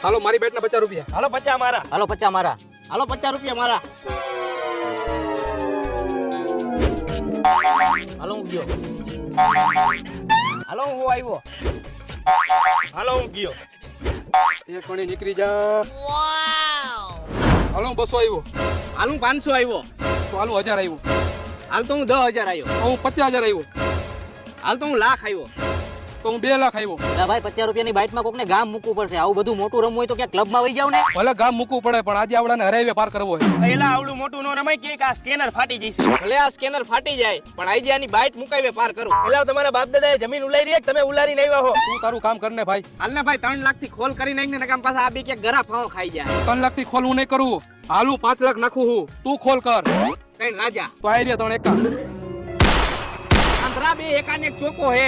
હાલો મારી બેટ ના 50 રૂપિયા. હાલો 50 મારા. હાલો 50 મારા. હાલો 50 રૂપિયા મારા. હાલો હું ગયો. હાલો હું આવ્યો. હાલો હું ગયો. એક કોણી નીકળી જા. હાલો હું 200 આવ્યો. હાલ હું 500 આવ્યો. તો હાલો 1000 આવ્યો. હાલ તો હું 10000 આવ્યો. તો હું 50000 આવ્યો. હાલ તો હું લાખ આવ્યો. તો હું 2 લાખ આવ્યો. અલા ભાઈ 50 રૂપિયાની બાઇટમાં કોકને ગામ મૂકવું પડશે. આવું બધું મોટું રમવું હોય તો ક્યાં ક્લબમાં વહી જાવ ને. ભલે ગામ મૂકવું પડે પણ આજે આવડાને હરાવે પાર કરવો છે. પહેલા આવડું મોટું નો રમાય કે આ સ્કેનર ફાટી જશે. ભલે આ સ્કેનર ફાટી જાય પણ આજે આની બાઇટ મુકાવે પાર કરું. પેલા તમારા બાપ દાદાએ જમીન ઉલારી રે તમે ઉલારી નહીં વાહો. તું તારું કામ કરને ભાઈ. હાલ ને ભાઈ 3 લાખ થી ખોલ કરી નાખને નકામ પાછા આ બી કે ગરા ફાવો ખાઈ જાય. 3 લાખ થી ખોલ હું નહીં કરું. હાલું 5 લાખ નાખું હું. તું ખોલ કર. કઈ રાજા તો આઈ રહ્યા 3 એકા. આંધ્રા બે એકાને એક ચોકો હે.